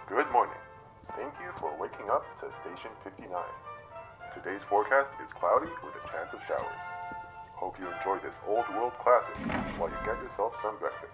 Good morning. Thank you for waking up to Station 59. Today's forecast is cloudy with a chance of showers. Hope you enjoy this old world classic while you get yourself some breakfast.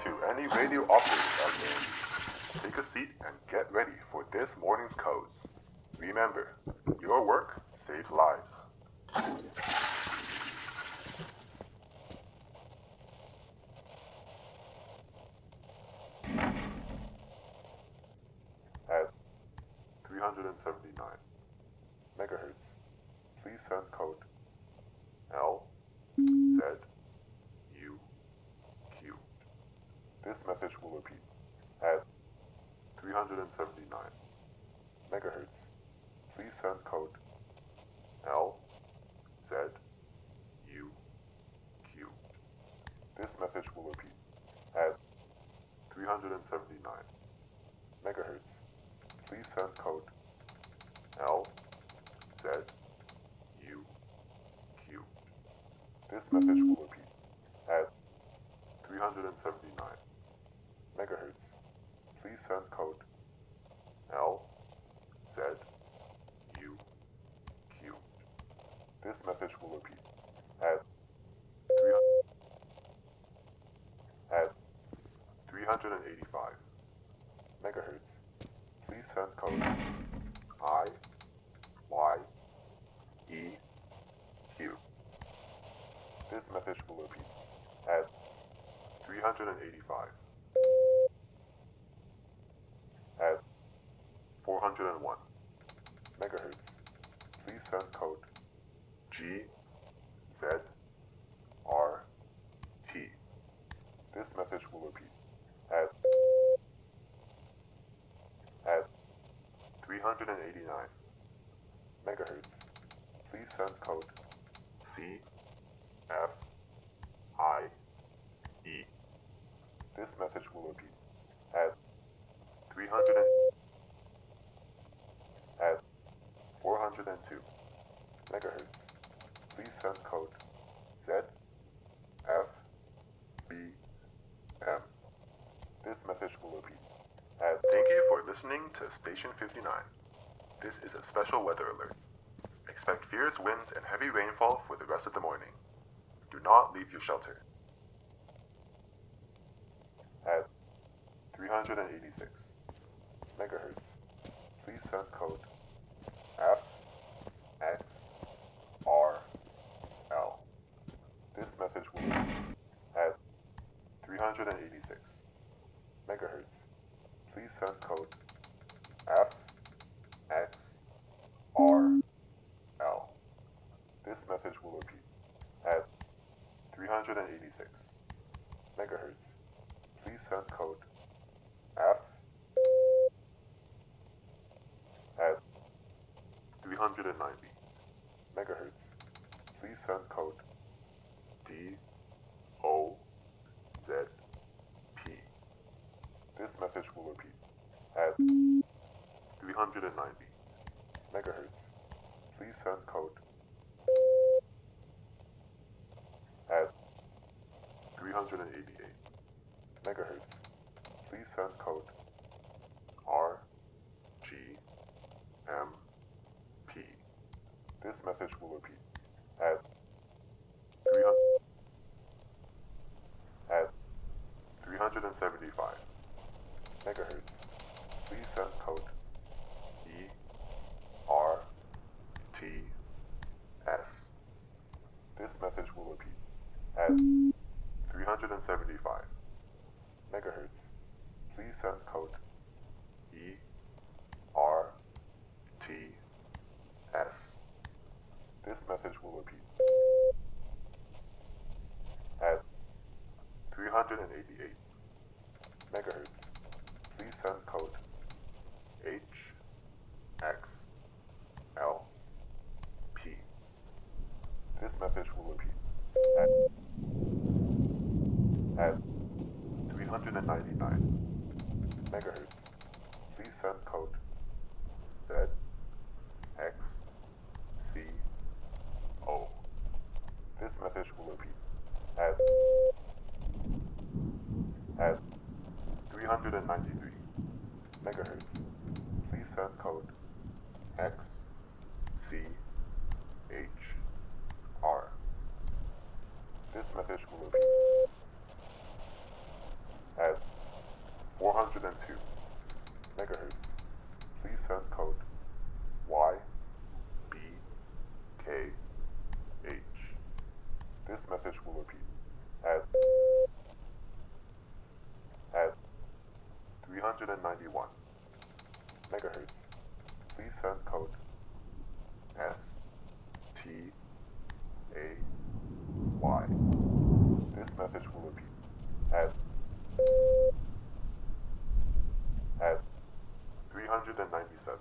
To any radio operators out there, take a seat and get ready for this morning's codes. Remember, your work saves lives. At 379 megahertz, please send code L Z U Q. This message will repeat. At 379 megahertz, please send code L Z U Q. This message will repeat. At 379 megahertz, please send code L Z U Q. This message will repeat. At 379 megahertz, please send code L Z U Q. This message will repeat. At 385 megahertz, please send code I Y E Q. This message will repeat. At 385. At 401 megahertz, please send code G Z R T. This message will repeat. At 389 megahertz, please send code C F I E. This message will repeat. At 402 megahertz, please send code Z F B M. This message will repeat. Thank you for listening to Station 59. This is a special weather alert. Expect fierce winds and heavy rainfall for the rest of the morning. Do not leave your shelter. At 386 megahertz, please send code F X R L. This message will repeat. At 386 megahertz, please send code F X R L. This message will repeat. At 386 megahertz, please send code F. At 390 megahertz, please send code D O Z P. will repeat at 390 megahertz. Please send code at 388 megahertz. Please send code RGMP. This message will repeat at 375 megahertz. Please send code ERTS. This message will repeat at 375 megahertz. Please send code ERTS. This message will repeat at 388 megahertz. Please send code HXLP. This message will repeat at 399 megahertz. Please send code ZXCO. This message will repeat at 393 megahertz. Please send code XCHR. This message will repeat at 402 megahertz. Please send code YBKH. This message will repeat at 391 megahertz. Please send code STAY. This message will repeat at 397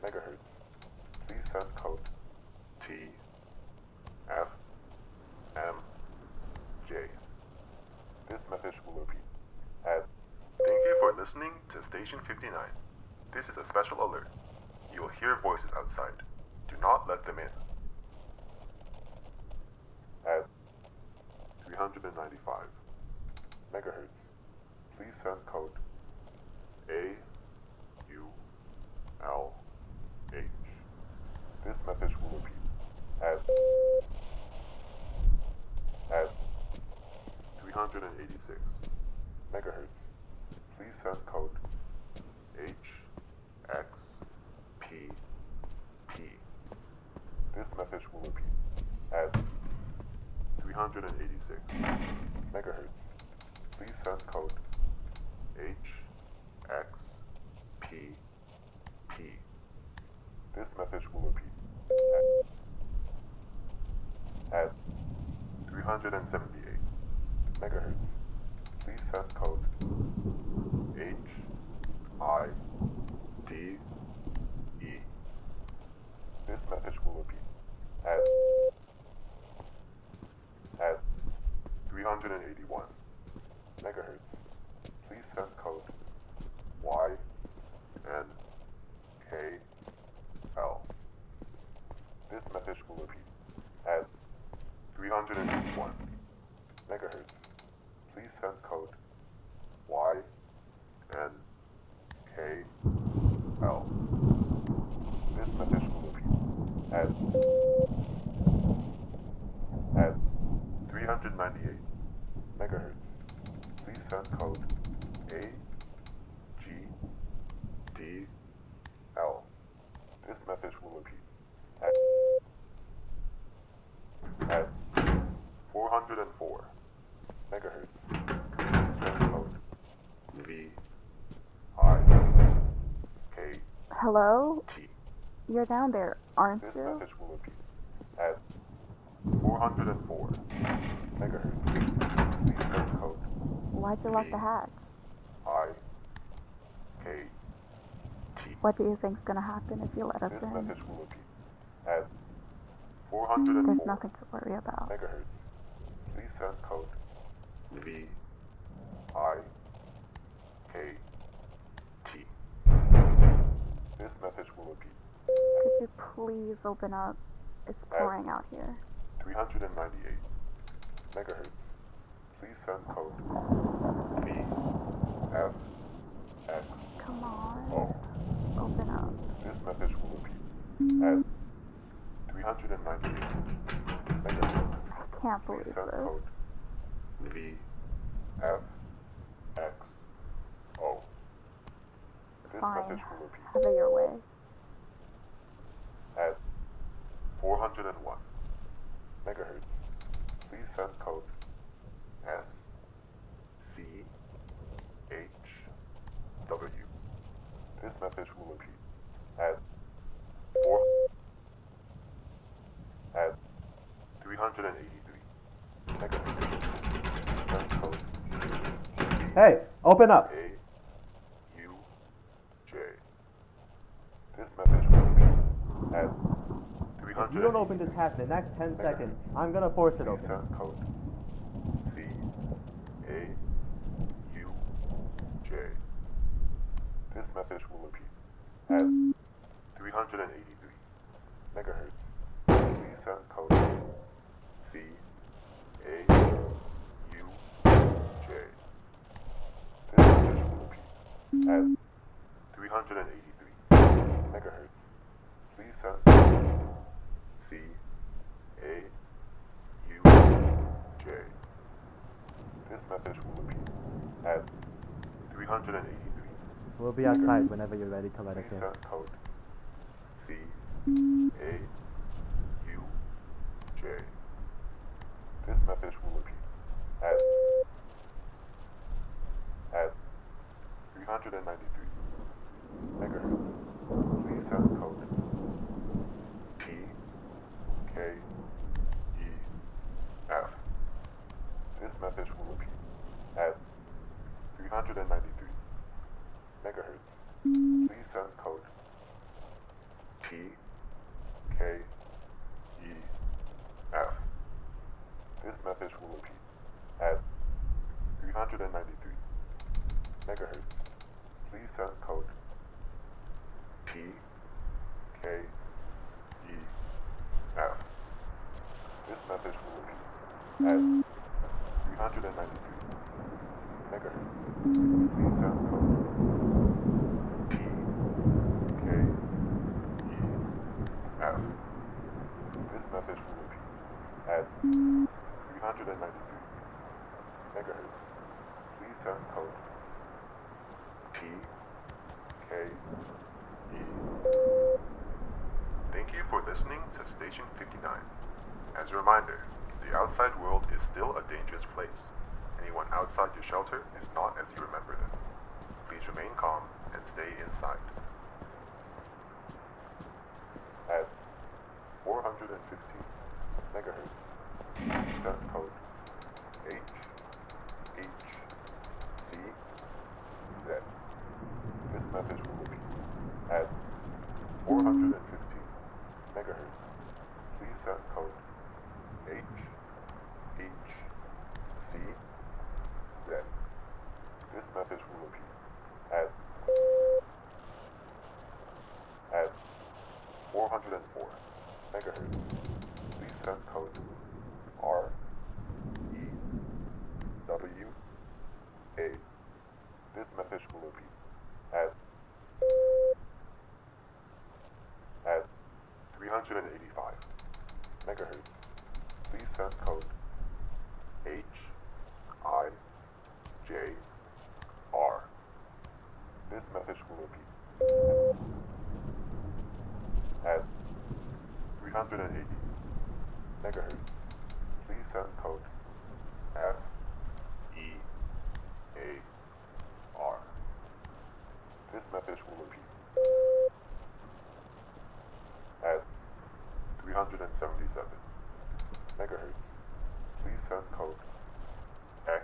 megahertz. Please send code TFMJ. This message will repeat at. Thank you for listening to Station 59. This is a special alert. You will hear voices outside. Do not let them in. At 395 megahertz, please send code AULH. This message will repeat at 386 megahertz. Please send code HXPP. This message will repeat at 386 megahertz. Please send code HXPP. This message will repeat at 378 megahertz. Please send code HIDE. This message will repeat at 381 megahertz. Please send code YNKL. This message will repeat at 381 megahertz. Please send code YNKL. This message will repeat at 398 megahertz. Please send code AGDL. This message will repeat at 404 megahertz. Send code VIKT. Hello? You're down there, aren't This you? message will repeat at 404 megahertz. Please send code Why'd you lock the hatch? VIKT. What do you think's gonna happen if you let us This in? message will repeat at There's 404 nothing to worry about. megahertz. Please send code VIKT. This message will repeat. Could you please open up? It's pouring out here. 398 megahertz. Please send code VFX. Come on. Oh. Open up. This message will repeat at 398 megahertz. I can't Please believe send this. code VFXO. This Fine. message will repeat Have it your way. at 401 megahertz. Please send code SCHW. This message will repeat at 383 megahertz. Send code Hey, open up. AUJ. This message will repeat at 383. If you don't open this hatch in the next 10 seconds, I'm gonna force it Please open. send code CAUJ. This message will repeat at 383 megahertz. Please send code CAUJ. This message will repeat at 383 megahertz. Please send code CAUJ. This message will repeat at 383. We'll be outside whenever you're ready to let us Please in. send code CAUJ. This message will repeat at 393 megahertz. Please send code PKEF. This message will repeat at 393 megahertz. Please send code TKEF. This message will repeat at 393 megahertz. Please send code TKEF. This message will repeat at 393 megahertz. Please send code TKEF. This message will repeat at 393 megahertz. Please send code TKE. Thank you for listening to Station 59. As a reminder, the outside world is still a dangerous place. Anyone outside your shelter is not as you remember them. Please remain calm and stay inside. At 415 megahertz, send code HHCZ. This message will repeat at 415 megahertz. Please send code HHCZ. This message will repeat at 404 megahertz. Please send code REWA. This message will repeat at 385 megahertz. Please send code HIJR. This message will repeat at 380 megahertz. Please send code FEAR. This message will repeat at 377 megahertz. Please send code XREF.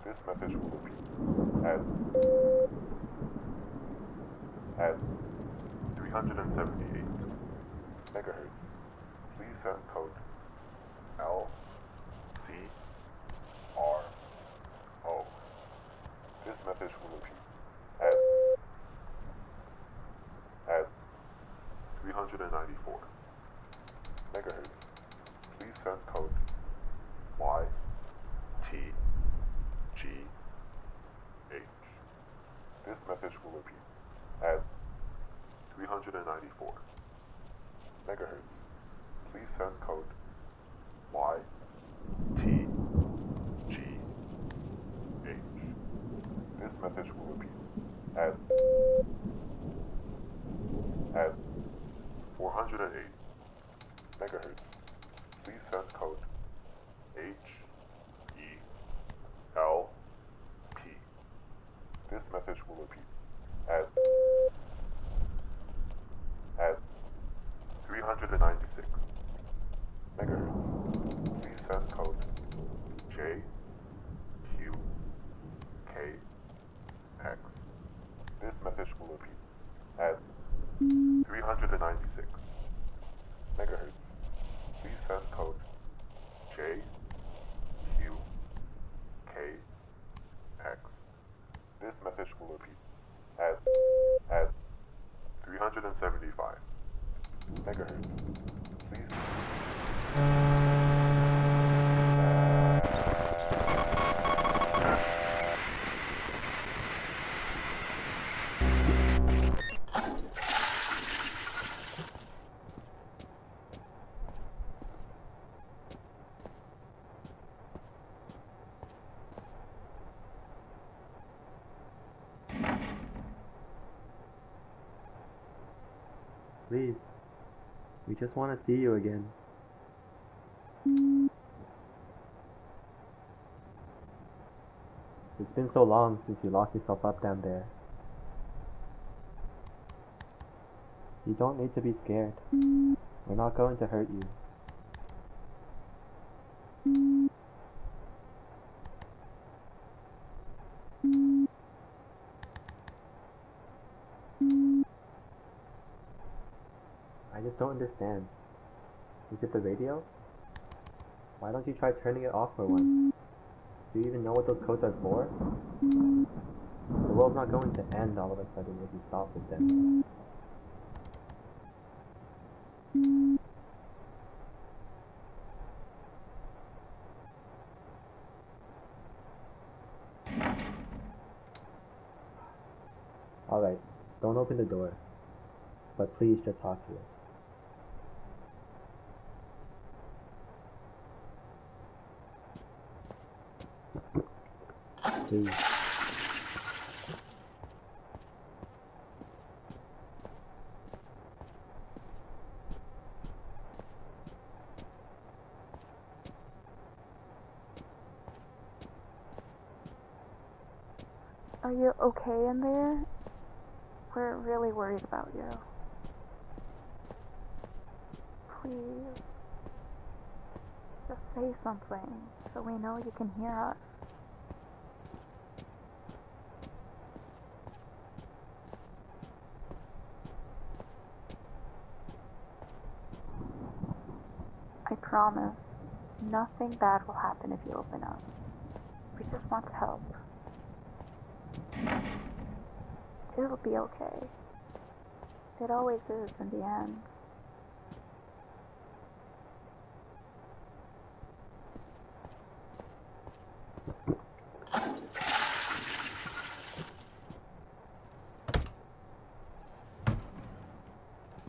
This message will repeat at 378 megahertz. Please send code LCRO. This message will repeat at 394 megahertz. Please send code YTGH. This message will repeat at 394 megahertz. Please send code YTGH. This message will repeat at 408 megahertz. Please send code HELP. This message will repeat at 396 megahertz. Please send code JQKX. This message will repeat at 396 megahertz. Please send code JQKX. This message will repeat at 375 megahertz. Please. Please. We just want to see you again. It's been so long since you locked yourself up down there. You don't need to be scared. We're not going to hurt you. I just don't understand. Is it the radio? Why don't you try turning it off for once? Do you even know what those codes are for? The world's not going to end all of a sudden if you stop with them. Alright, don't open the door. But please just talk to us. Please. Are you okay in there? We're really worried about you. Please. Just say something so we know you can hear us. I promise, nothing bad will happen if you open up. We just want to help. It'll be okay. It always is in the end.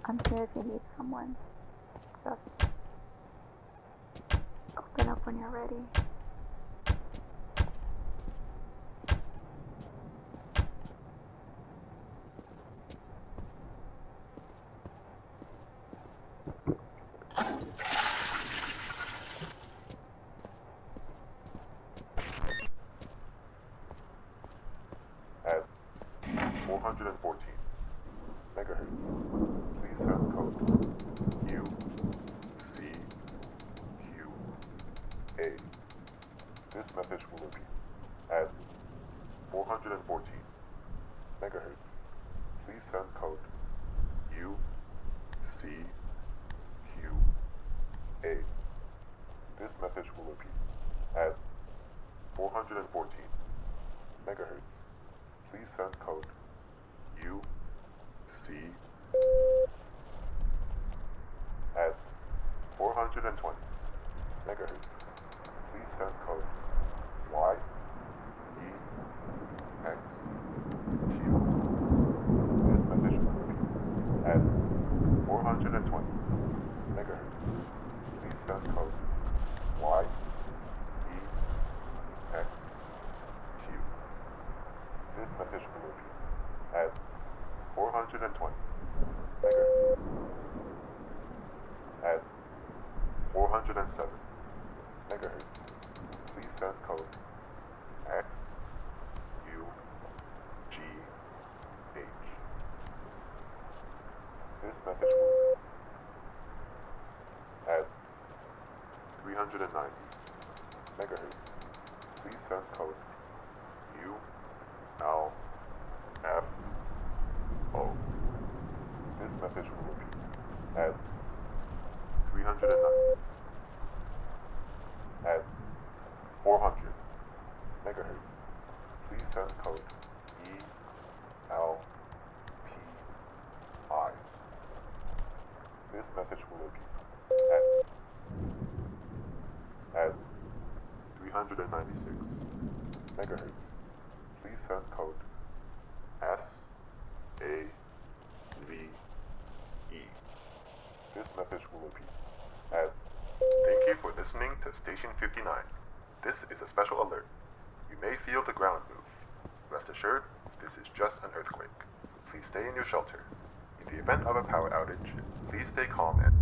I'm here if you need someone. Just open up when you're ready. At 414 megahertz, please send code UCQA. This message will repeat at 414 megahertz. Please send code UCQA. This message will repeat at 414 megahertz. Please send code UC at 420 megahertz. Please send code YEX Q. This message will repeat at 420 megahertz. Please send code YEX Q. This message will repeat at 420 megahertz. At 407 megahertz. Please send code XUGH. This message will at 390 megahertz. Please send code ULFO. This message will repeat at 309 at 400 megahertz. Please send code ELPI. This message will repeat at 396 megahertz. Please send code SAVE. This message will repeat at Thank you for listening to Station 59. This is a special alert. You may feel the ground move. Rest assured, this is just an earthquake. Please stay in your shelter. In the event of a power outage, please stay calm and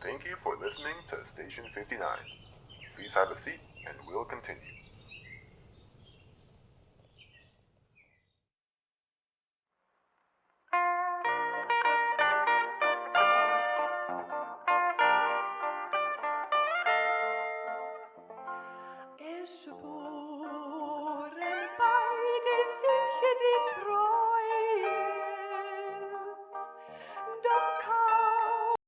Thank you for listening to Station 59. Please have a seat and we'll continue.